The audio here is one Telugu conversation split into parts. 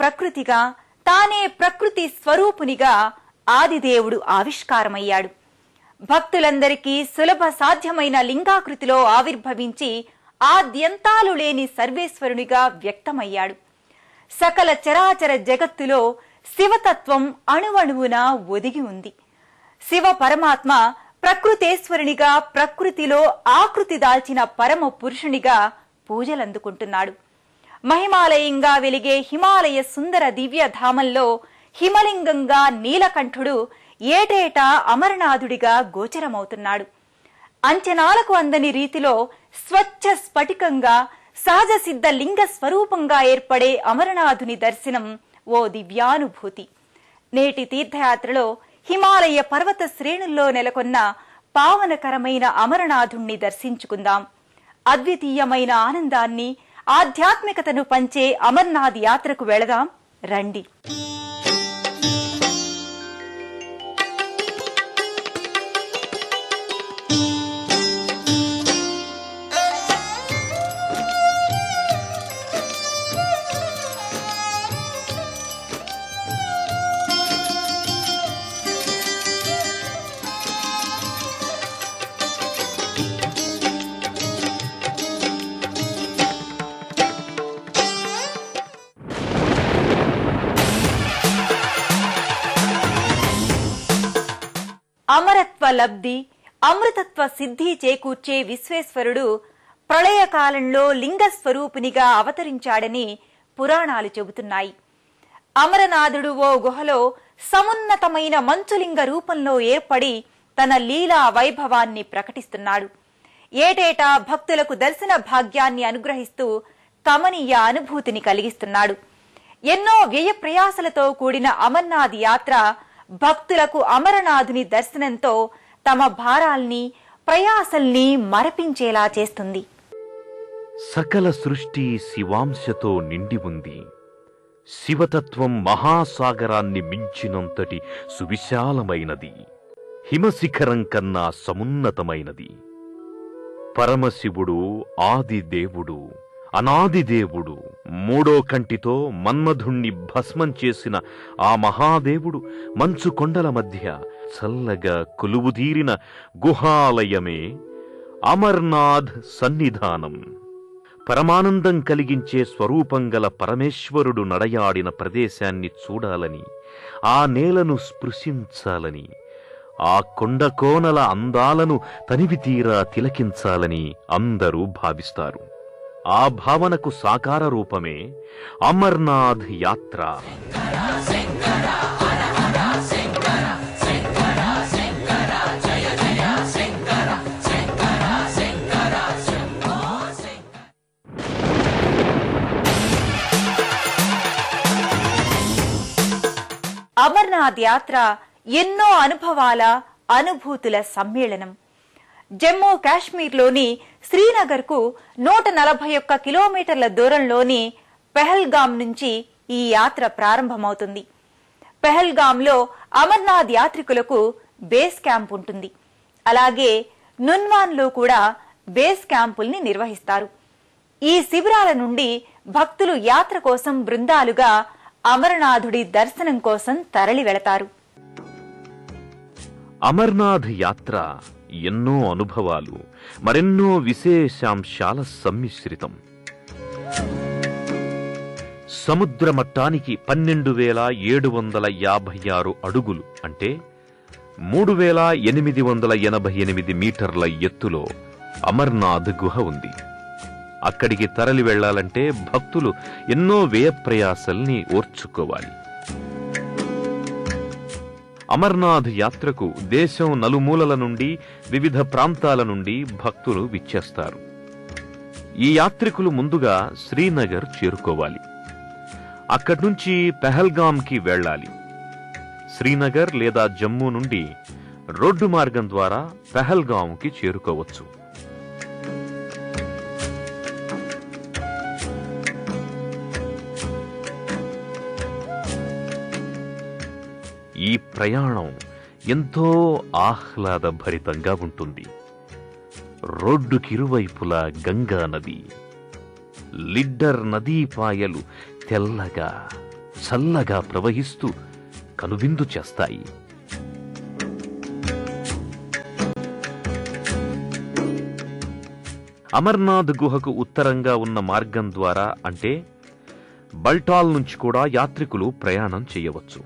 ప్రకృతిగా, తానే ప్రకృతి స్వరూపునిగా ఆదిదేవుడు ఆవిష్కారమయ్యాడు. భక్తులందరికీ సులభ సాధ్యమైన లింగాకృతిలో ఆవిర్భవించి ఆద్యంతాలు లేని సర్వేశ్వరునిగా వ్యక్తమయ్యాడు. సకల చరాచర జగత్తులో శివతత్వం అణువణువున ఒదిగి ఉంది. శివ పరమాత్మ ప్రకృతేశ్వరునిగా, ప్రకృతిలో ఆకృతి దాల్చిన పరమ పురుషునిగా పూజలందుకుంటున్నాడు. మహిమాలయంగా వెలిగే హిమాలయ సుందర దివ్య ధామంలో హిమలింగంగా నీలకంఠుడు ఏటేటా అమరనాథుడిగా గోచరమవుతున్నాడు. అంచనాలకు అందని రీతిలో స్వచ్ఛ స్ఫటికంగా సహజ సిద్ధ లింగ స్వరూపంగా ఏర్పడే అమరనాథుని దర్శనం ఓ దివ్యానుభూతి. నేటి తీర్థయాత్రలో హిమాలయ పర్వత శ్రేణుల్లో నెలకొన్న పావనకరమైన అమరనాథుణ్ణి దర్శించుకుందాం. అద్వితీయమైన ఆనందాన్ని, ఆధ్యాత్మికతను పంచే అమర్నాథ్ యాత్రకు వెళదాం రండి. అమరత్వ లబ్ధి, అమృతత్వ సిద్ధి చేకూర్చే విశ్వేశ్వరుడు ప్రళయకాలంలో లింగస్వరూపునిగా అవతరించాడని పురాణాలు చెబుతున్నాయి. అమరనాథుడు ఓ గుహలో సమున్నతమైన మంచులింగ రూపంలో ఏర్పడి తన లీలా వైభవాన్ని ప్రకటిస్తున్నాడు. ఏటేటా భక్తులకు దర్శన భాగ్యాన్ని అనుగ్రహిస్తూ కమనీయ అనుభూతిని కలిగిస్తున్నాడు. ఎన్నో వ్యయ ప్రయాసలతో కూడిన అమర్నాథ్ యాత్ర భక్తులకు అమరనాథుని దర్శనంతో తమ భారాల్ని, ప్రయాసల్ని మరపించేలా చేస్తుంది. సకల సృష్టి శివాంశతో నిండి ఉంది. శివతత్వం మహాసాగరాన్ని మించినంతటి సువిశాలమైనది. హిమశిఖరం కన్నా సమున్నతమైనది. పరమశివుడు ఆదిదేవుడు, అనాదిదేవుడు. మూడో కంటితో మన్మధుణ్ణి భస్మం చేసిన ఆ మహాదేవుడు మంచు కొండల మధ్య చల్లగా కొలువుదీరిన గుహాలయమే అమర్నాథ్ సన్నిధానం. పరమానందం కలిగించే స్వరూపం గల పరమేశ్వరుడు నడయాడిన ప్రదేశాన్ని చూడాలని, ఆ నేలను స్పృశించాలని, ఆ కొండకోనల అందాలను తనివితీరా తిలకించాలని అందరూ భావిస్తారు. ఆ భావనకు సాకార రూపమే అమర్నాథ్ యాత్ర. అమర్నాథ్ యాత్ర ఎన్నో అనుభవాల, అనుభూతుల సమ్మేళనం. జమ్మూ కాశ్మీర్లోని శ్రీనగర్ కు 141 కిలోమీటర్ల దూరంలోని పెహల్గాం నుంచి ఈ యాత్ర ప్రారంభమవుతుంది. పెహల్గాంలో అమర్నాథ్ యాత్రికులకు బేస్ క్యాంప్ ఉంటుంది. అలాగే నున్వాన్లో కూడా బేస్ క్యాంపుల్ని నిర్వహిస్తారు. ఈ శిబిరాల నుండి భక్తులు యాత్ర కోసం బృందాలుగా అమరనాథుడి దర్శనం కోసం తరలి వెళతారు. అమర్నాథ్ యాత్ర ఎన్నో అనుభవాలు, మరెన్నో విశేషాంశాల సమ్మిశ్రితం. సముద్ర మట్టానికి 12,756 అడుగులు అంటే 3,888 మీటర్ల ఎత్తులో అమర్నాథ్ గుహ ఉంది. అక్కడికి తరలి వెళ్లాలంటే భక్తులు ఎన్నో వ్యయప్రయాసల్ని ఓర్చుకోవాలి. అమర్నాథ్ యాత్రకు దేశం నలుమూలల నుండి, వివిధ ప్రాంతాల నుండి భక్తులు విచ్చేస్తారు. ఈ యాత్రికులు ముందుగా శ్రీనగర్ చేరుకోవాలి. అక్కడ్నుంచి పెహల్గాంకి వెళ్లాలి. శ్రీనగర్ లేదా జమ్మూ నుండి రోడ్డు మార్గం ద్వారా పెహల్గాంకి చేరుకోవచ్చు. ఈ ప్రయాణం ఎంతో ఆహ్లాదభరితంగా ఉంటుంది. రోడ్డుకిరువైపులా గంగా నది, లిడ్డర్ నదీపాయలు తెల్లగా చల్లగా ప్రవహిస్తూ కనువిందు చేస్తాయి. అమర్నాథ్ గుహకు ఉత్తరంగా ఉన్న మార్గం ద్వారా అంటే బల్టాల్ నుంచి కూడా యాత్రికులు ప్రయాణం చేయవచ్చు.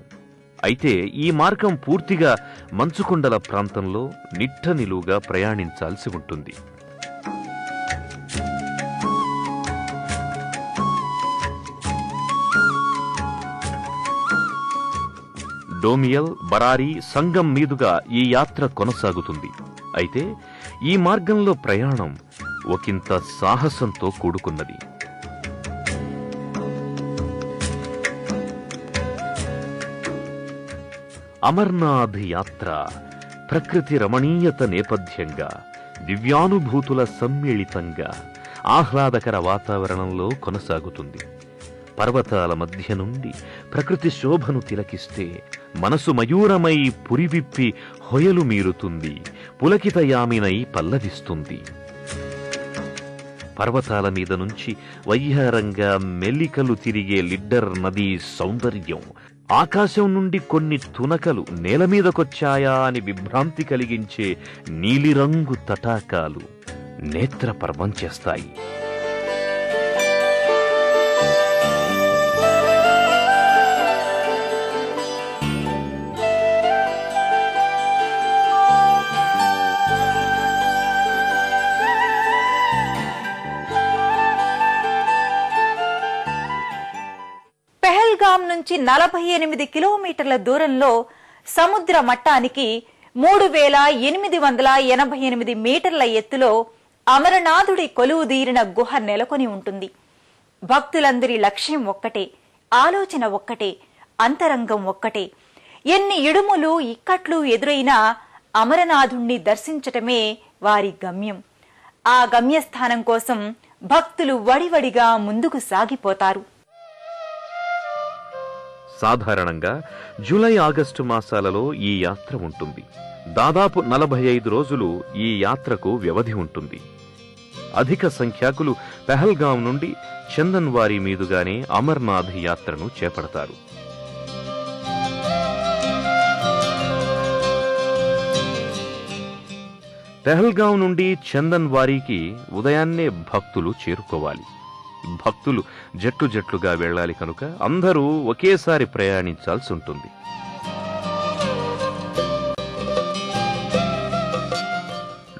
అయితే ఈ మార్గం పూర్తిగా మంచుకొండల ప్రాంతంలో నిట్టనిలువుగా ప్రయాణించాల్సి ఉంటుంది. డోమియల్, బరారి, సంగం మీదుగా ఈ యాత్ర కొనసాగుతుంది. అయితే ఈ మార్గంలో ప్రయాణం ఒకంత సాహసంతో కూడుకున్నది. అమర్నాథ్ యాత్ర ప్రకృతి రమణీయత నేపథ్యంగా, దివ్యానుభూతుల సమ్మిళితంగా, ఆహ్లాదకర వాతావరణంలో కొనసాగుతుంది. పర్వతాల మధ్య నుండి ప్రకృతి శోభను తిలకిస్తే మనసు మయూరమై పురివిప్పి హొయలు మీరుతుంది, పులకితయామినై పల్లవిస్తుంది. పర్వతాల మీద నుంచి వయ్యారంగా మెల్లికలు తిరిగే లిడ్డర్ నదీ సౌందర్యం, ఆకాశం నుండి కొన్ని తునకలు నేలమీదకొచ్చాయా అని విభ్రాంతి కలిగించే నీలిరంగు తటాకాలు నేత్రపర్వం చేస్తాయి. పెహల్గాం నుంచి 48 కిలోమీటర్ల దూరంలో సముద్ర మట్టానికి 3888 మీటర్ల ఎత్తులో అమరనాథుడి కొలువుదీరిన గుహ నెలకొని ఉంటుంది. భక్తులందరి లక్ష్యం ఒక్కటే, ఆలోచన ఒక్కటే, అంతరంగం ఒక్కటే. ఎన్ని ఇడుములు ఇక్కట్లు ఎదురైనా అమరనాథుణ్ణి దర్శించటమే వారి గమ్యం. ఆ గమ్యస్థానం కోసం భక్తులు వడివడిగా ముందుకు సాగిపోతారు. సాధారణంగా జూలై, ఆగస్టు మాసాలలో ఈ యాత్ర ఉంటుంది. దాదాపు 45 రోజులు ఈ యాత్రకు వ్యవధి ఉంటుంది. అధిక సంఖ్యాకులు పెహల్గాం నుండి చందన్వారీ మీదుగానే అమర్నాథ్ యాత్రను చేపడతారు. పెహల్గాం నుండి చందన్వారీకి ఉదయాన్నే భక్తులు చేరుకోవాలి. భక్తులు జట్లు జట్లుగా వెళ్ళాలి కనుక అందరూ ఒకేసారి ప్రయాణించాల్సి ఉంటుంది.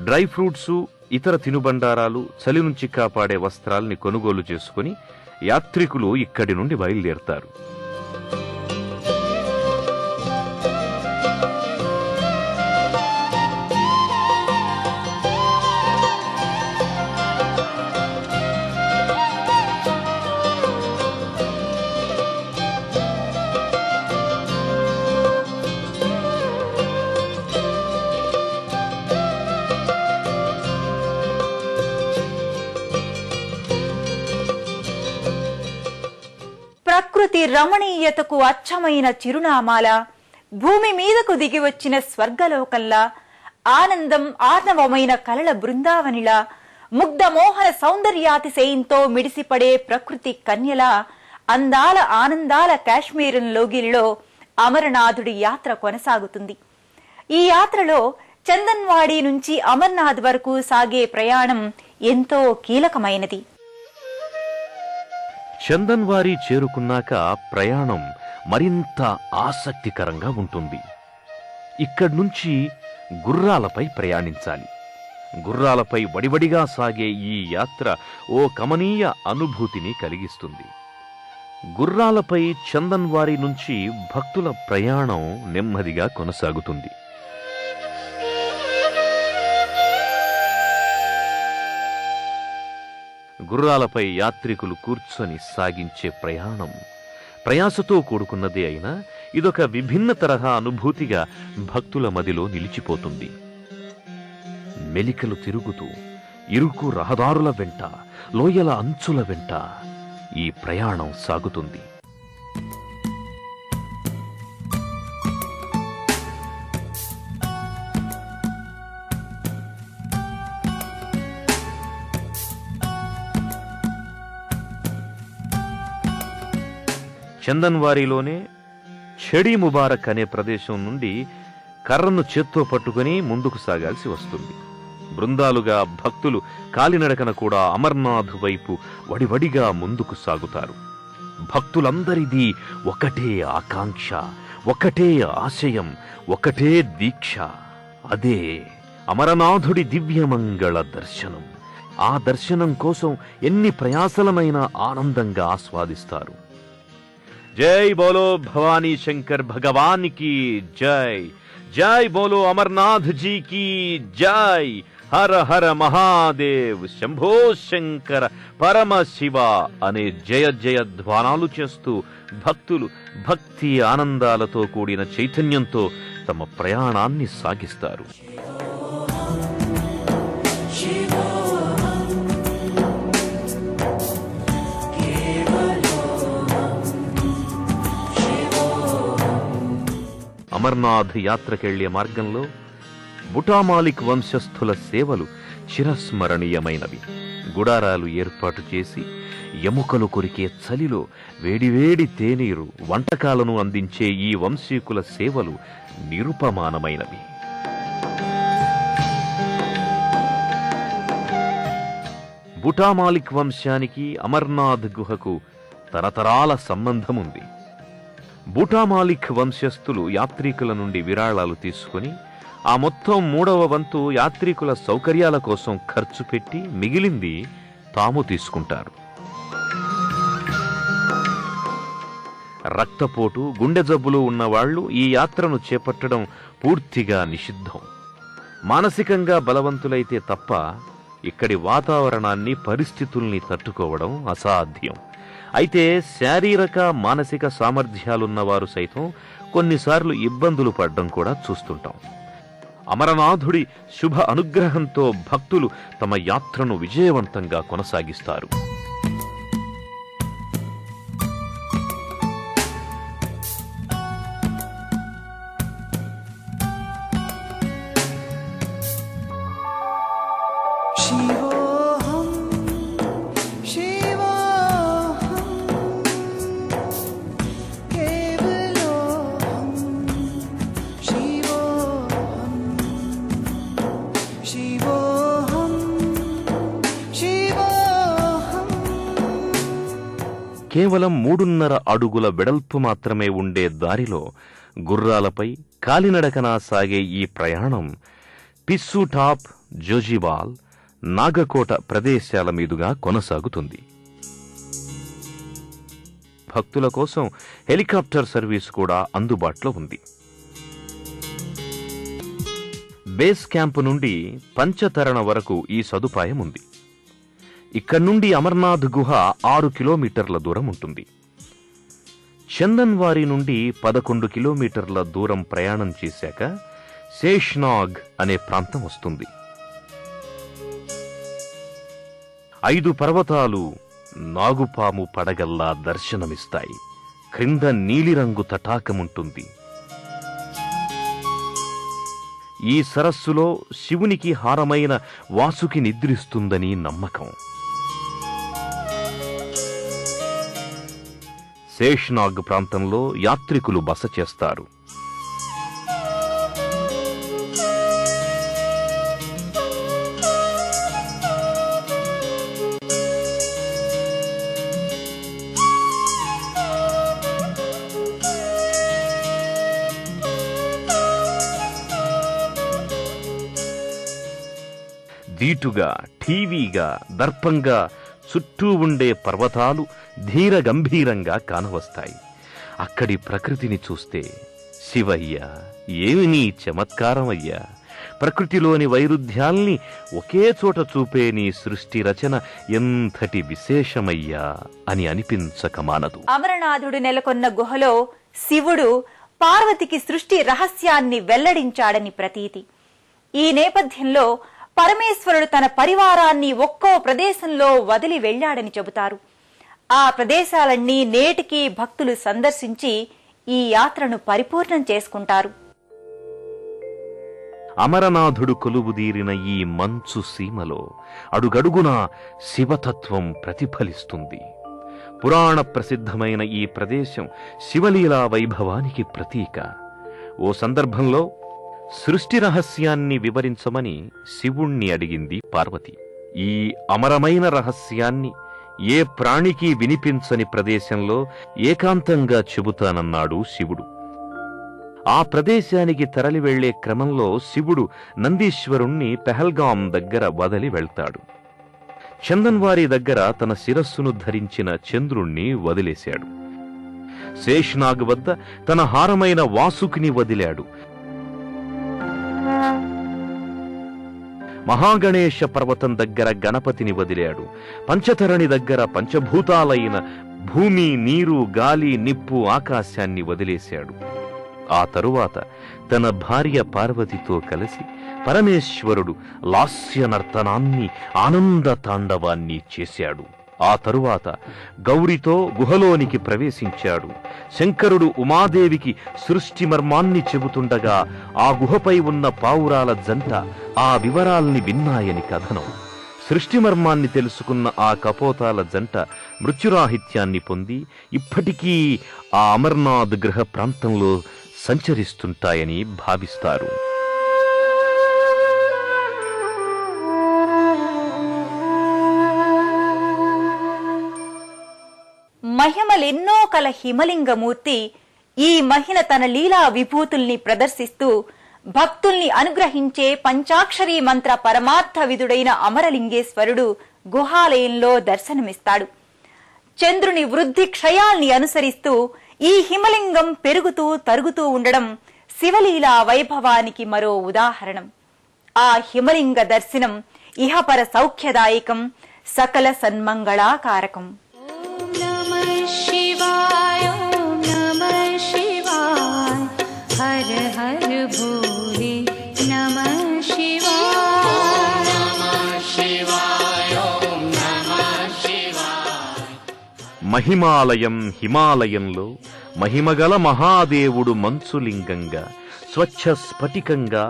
డ్రై ఫ్రూట్స్, ఇతర తినుబండారాలు, చలి నుంచి కాపాడే వస్త్రాల్ని కొనుగోలు చేసుకుని యాత్రికులు ఇక్కడి నుండి బయలుదేరతారు. ప్రకృతి రమణీయతకు అచ్చమైన చిరునామాల, భూమి మీదకు దిగివచ్చిన స్వర్గలోకంలా, ఆనందం ఆర్ణవమైన కలల బృందావనిలా, ముగ్ధమోహన సౌందర్యాతిశయంతో మిడిసిపడే ప్రకృతి కన్యలా, అందాల ఆనందాల కాశ్మీరం లోగిలిలో అమరనాథుడి యాత్ర కొనసాగుతుంది. ఈ యాత్రలో చందన్వాడీ నుంచి అమర్నాథ్ వరకు సాగే ప్రయాణం ఎంతో కీలకమైనది. చందన్వారీ చేరుకున్నాక ప్రయాణం మరింత ఆసక్తికరంగా ఉంటుంది. ఇక్కడ్నుంచి గుర్రాలపై ప్రయాణించాలి. గుర్రాలపై వడివడిగా సాగే ఈ యాత్ర ఓ కమనీయ అనుభూతిని కలిగిస్తుంది. గుర్రాలపై చందన్వారీ నుంచి భక్తుల ప్రయాణం నెమ్మదిగా కొనసాగుతుంది. గుర్రాలపై యాత్రికులు కూర్చొని సాగించే ప్రయాణం ప్రయాసతో కూడుకున్నదే అయినా ఇదొక విభిన్న తరహా అనుభూతిగా భక్తుల మదిలో నిలిచిపోతుంది. మెలికలు తిరుగుతూ ఇరుకు రహదారుల వెంట, లోయల అంచుల వెంట ఈ ప్రయాణం సాగుతుంది. చందన్వారిలోనే చెడి ముబారక్ అనే ప్రదేశం నుండి కర్రను చేత్తో పట్టుకుని ముందుకు సాగాల్సి వస్తుంది. బృందాలుగా భక్తులు కాలినడకన కూడా అమర్నాథ్ వైపు వడివడిగా ముందుకు సాగుతారు. భక్తులందరిది ఒకటే ఆకాంక్ష, ఒకటే ఆశయం, ఒకటే దీక్ష. అదే అమరనాథుడి దివ్యమంగళ దర్శనం. ఆ దర్శనం కోసం ఎన్ని ప్రయాసలనైనా ఆనందంగా ఆస్వాదిస్తారు. జై బోలో భవానీ శంకర్ భగవాన్ కి జై. జై బోలో అమర్నాథ్ జీ కి జై. హర హర మహాదేవ్, శంభో శంకర పరమశివ అనే జయ జయ ధ్వానాలు చేస్తూ భక్తులు భక్తి ఆనందాలతో కూడిన చైతన్యంతో తమ ప్రయాణాన్ని సాగిస్తారు. అమర్నాథ్ యాత్రకెళ్లే మార్గంలో బుటామాలిక్ వంశస్థుల సేవలు చిరస్మరణీయమైనవి. గుడారాలు ఏర్పాటు చేసి ఎముకలు కొరికే చలిలో వేడివేడి తేనీరు వంటకాలను అందించే ఈ వంశీకుల సేవలు నిరుపమానమైనవి. బుటామాలిక్ వంశానికి అమర్నాథ్ గుహకు తరతరాల సంబంధముంది. బుటామాలిక్ వంశస్థులు యాత్రికుల నుండి విరాళాలు తీసుకుని ఆ మొత్తం 3వ వంతు యాత్రికుల సౌకర్యాల కోసం ఖర్చు పెట్టి మిగిలింది తాము తీసుకుంటారు. రక్తపోటు, గుండె జబ్బులు ఉన్నవాళ్లు ఈ యాత్రను చేపట్టడం పూర్తిగా నిషిద్ధం. మానసికంగా బలవంతులైతే తప్ప ఇక్కడి వాతావరణాన్ని, పరిస్థితుల్ని తట్టుకోవడం అసాధ్యం. అయితే శారీరక మానసిక సామర్థ్యాలున్నవారు సైతం కొన్నిసార్లు ఇబ్బందులు పడడం కూడా చూస్తుంటాం. అమరనాథుడి శుభ అనుగ్రహంతో భక్తులు తమ యాత్రను విజయవంతంగా కొనసాగిస్తారు. కేవలం 3.5 అడుగుల వెడల్పు మాత్రమే ఉండే దారిలో గుర్రాలపై కాలినడకన సాగే ఈ ప్రయాణం పిస్సూటాప్, జోజిబాల్, నాగకోట ప్రదేశాల మీదుగా కొనసాగుతుంది. భక్తుల కోసం హెలికాప్టర్ సర్వీస్ కూడా అందుబాటులో ఉంది. బేస్ క్యాంపు నుండి పంచతరణ వరకు ఈ సదుపాయం ఉంది. ఇక్కడి నుండి అమర్నాథ్ గుహ 6 కిలోమీటర్ల దూరం ఉంటుంది. చందన్వారి నుండి 11 కిలోమీటర్ల దూరం ప్రయాణం చేశాక శేష్నాగ్ అనే ప్రాంతం వస్తుంది. 5 పర్వతాలు నాగుపాము పడగల్లా దర్శనమిస్తాయి. క్రింద నీలిరంగు తటాకముంటుంది. ఈ సరస్సులో శివునికి హారమైన వాసుకి నిద్రిస్తుందని నమ్మకం. శేష్నాగ్ ప్రాంతంలో యాత్రికులు బస చేస్తారు. దీటుగా, ఠీవీగా, దర్పంగా చుట్టూ ఉండే పర్వతాలు ధీర గంభీరంగా కానవస్తాయి. అక్కడి ప్రకృతిని చూస్తే శివయ్య, ఏమి నీ చమత్కారమయ్యా! ప్రకృతిలోని వైరుధ్యాల్ని ఒకే చోట చూపే నీ సృష్టి రచన ఎంతటి విశేషమయ్యా అని అనిపించక మానదు. అమరనాథుడు నెలకొన్న గుహలో శివుడు పార్వతికి సృష్టి రహస్యాన్ని వెల్లడించాడని ప్రతీతి. ఈ నేపథ్యంలో పరమేశ్వరుడు తన పరివారాన్ని ఒక్కో ప్రదేశంలో వదిలి వెళ్లాడని చెబుతారు. ఆ ప్రదేశాలన్నీ నేటికి భక్తులు సందర్శించి ఈ యాత్రను పరిపూర్ణం చేసుకుంటారు. అమరనాథుడు కొలువుదీరిన ఈ మంచు సీమలో అడుగడుగునా శివతత్వం ప్రతిఫలిస్తుంది. పురాణ ప్రసిద్ధమైన ఈ ప్రదేశం శివలీలా వైభవానికి ప్రతీక. ఓ సందర్భంలో సృష్టి రహస్యాన్ని వివరించమని శివుణ్ణి అడిగింది పార్వతి. ఈ అమరమైన రహస్యాన్ని ఏ ప్రాణికి వినిపించని ప్రదేశంలో ఏకాంతంగా చెబుతానన్నాడు శివుడు. ఆ ప్రదేశానికి తరలి వెళ్లే క్రమంలో శివుడు నందీశ్వరుణ్ణి పెహల్గాం దగ్గర వదిలి వెళ్తాడు. చందన్వారి దగ్గర తన శిరస్సును ధరించిన చంద్రుణ్ణి వదిలేశాడు. శేష్నాగ్ వద్ద తన హారమైన వాసుకిని వదిలాడు. మహాగణేశ పర్వతం దగ్గర గణపతిని వదిలాడు. పంచతరణి దగ్గర పంచభూతాలైన భూమి, నీరు, గాలి, నిప్పు, ఆకాశాన్ని వదిలేశాడు. ఆ తరువాత తన భార్య పార్వతితో కలిసి పరమేశ్వరుడు లాస్య నర్తనాన్ని, ఆనంద తాండవాన్ని చేశాడు. ఆ తరువాత గౌరితో గుహలోనికి ప్రవేశించాడు. శంకరుడు ఉమాదేవికి సృష్టి మర్మాన్ని చెబుతుండగా ఆ గుహపై ఉన్న పావురాల జంట ఆ వివరాల్ని విన్నాయని కథనం. సృష్టి మర్మాన్ని తెలుసుకున్న ఆ కపోతాల జంట మృత్యురాహిత్యాన్ని పొంది ఇప్పటికీ ఆ అమర్నాథ్ గ్రహ ప్రాంతంలో సంచరిస్తుంటాయని భావిస్తారు. మహిమలెన్నో కల హిమలింగమూర్తి ఈ మహిన తన లీలా విభూతుల్ని ప్రదర్శిస్తూ భక్తుల్ని అనుగ్రహించే పంచాక్షరీ మంత్ర పరమార్థ విధుడైన అమరలింగేశ్వరుడు గుహాలయంలో దర్శనమిస్తాడు. చంద్రుని వృద్ధి క్షయాల్ని అనుసరిస్తూ ఈ హిమలింగం పెరుగుతూ తరుగుతూ ఉండడం శివలీలా వైభవానికి మరో ఉదాహరణం. ఆ హిమలింగ దర్శనం ఇహపర సౌఖ్యదాయకం, సకల సన్మంగళాకారకం. हर हर भोले नमः शिवाय, नमः शिवाय, ओम नमः शिवाय. మహిమాలయం హిమాలయంలో మహిమగల మహాదేవుడు మంచులింగంగా, స్వచ్ఛ స్ఫటికంగా,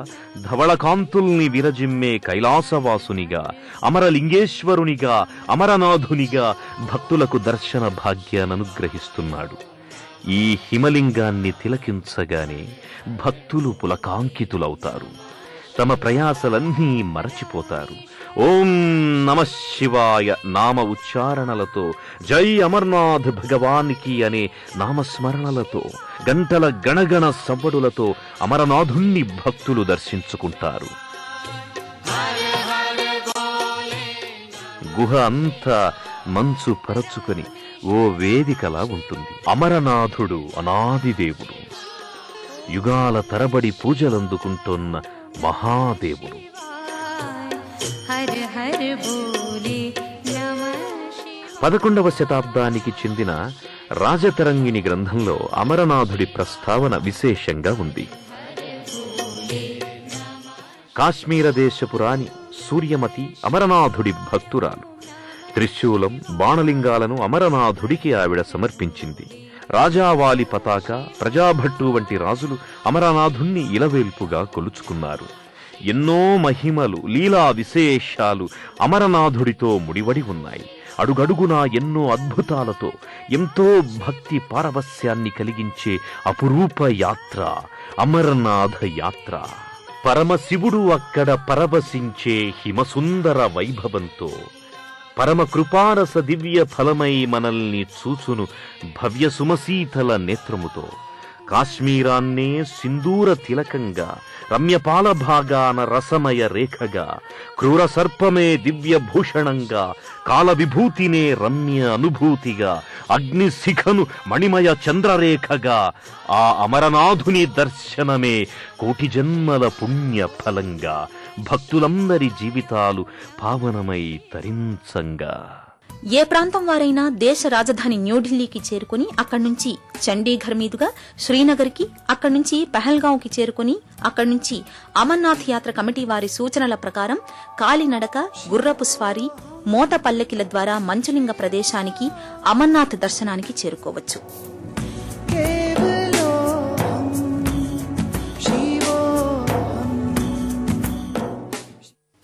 ధవళకాంతుల్ని విరజిమ్మే కైలాసవాసునిగా, అమరలింగేశ్వరునిగా, అమరనాథునిగా భక్తులకు దర్శన భాగ్యాననుగ్రహిస్తున్నాడు. ఈ హిమలింగాన్ని తిలకించగానే భక్తులు పులకాంకితులవుతారు. తమ ప్రయాసలన్నీ మరచిపోతారు. ఓం నమః శివాయ నామ ఉచ్చారణలతో, జై అమర్నాథ్ భగవానికి అనే నామస్మరణలతో, గంటల గణగణ సవ్వడులతో అమరనాథుణ్ణి భక్తులు దర్శించుకుంటారు. గుహ అంతా మంచు పరచుకొని ఓ వేదికలా ఉంటుంది. అమరనాథుడు అనాది దేవుడు, యుగాల తరబడి పూజలందుకుంటున్న మహాదేవుడు. 11వ శతాబ్దానికి చెందిన రాజతరంగిణి గ్రంథంలో అమరనాథుడి ప్రస్తావన విశేషంగా ఉంది. కాశ్మీర దేశపు రాణి సూర్యమతి అమరనాథుడి భక్తురాలు. త్రిశూలం, బాణలింగాలను అమరనాథుడికి ఆవిడ సమర్పించింది. రాజావాలి పతాక, ప్రజాభట్టు వంటి రాజులు అమరనాథుణ్ణి ఇలవేల్పుగా కొలుచుకున్నారు. ఎన్నో మహిమలు, లీలా విశేషాలు అమరనాథుడితో ముడివడి ఉన్నాయి. అడుగడుగునా ఎన్నో అద్భుతాలతో ఎంతో భక్తి పారవస్యాన్ని కలిగించే అపురూప యాత్ర అమరనాథ యాత్ర. పరమశివుడు అక్కడ పరవశించే హిమసుందర వైభవంతో, పరమ కృపారస దివ్య ఫలమై మనల్ని చూచును భవ్య సుమశీతల నేత్రముతో, కాశ్మీరాన్నే సింధూర తిలకంగా, రమ్యపాల భాగాన రసమయ రేఖగా, క్రూర సర్పమే దివ్య భూషణంగా, కాల విభూతినే రమ్య అనుభూతిగా, అగ్ని శిఖను మణిమయ చంద్రరేఖగా, ఆ అమరనాథుని దర్శనమే కోటి జన్మల పుణ్య ఫలంగా భక్తులందరి జీవితాలు పావనమై తరించంగా. ఏ ప్రాంతం వారైనా దేశ రాజధాని న్యూఢిల్లీకి చేరుకుని అక్కడి నుంచి చండీఘర్ మీదుగా శ్రీనగర్కి, అక్కడి నుంచి పెహల్గాంకి చేరుకుని అక్కడి నుంచి అమర్నాథ్ యాత్ర కమిటీ వారి సూచనల ప్రకారం కాలినడక, గుర్రపు స్వారీ, మోత పల్లకిల ద్వారా మంచులింగ ప్రదేశానికి అమర్నాథ్ దర్శనానికి చేరుకోవచ్చు.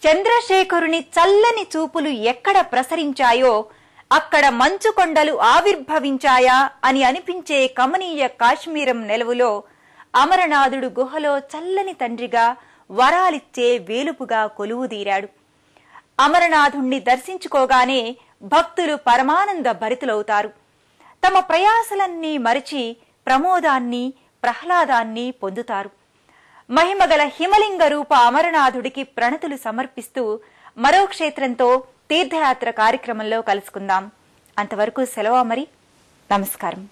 చంద్రశేఖరుని చల్లని చూపులు ఎక్కడ ప్రసరించాయో అక్కడ మంచు కొండలు ఆవిర్భవించాయా అని అనిపించే కమనీయ కాశ్మీరం నెలవులో అమరనాథుడు గుహలో చల్లని తండ్రిగా వరాలిచ్చే వేలుపుగా కొలువుదీరాడు. అమరనాథుణ్ణి దర్శించుకోగానే భక్తులు పరమానంద భరితులవుతారు. తమ ప్రయాసలన్నీ మరిచి ప్రమోదాన్ని, ప్రహ్లాదాన్ని పొందుతారు. మహిమగల హిమలింగ రూప అమరనాథుడికి ప్రణతులు సమర్పిస్తూ మరో క్షేత్రంతో తీర్థయాత్ర కార్యక్రమంలో కలుసుకుందాం. అంతవరకు సెలవు మరి. నమస్కారం.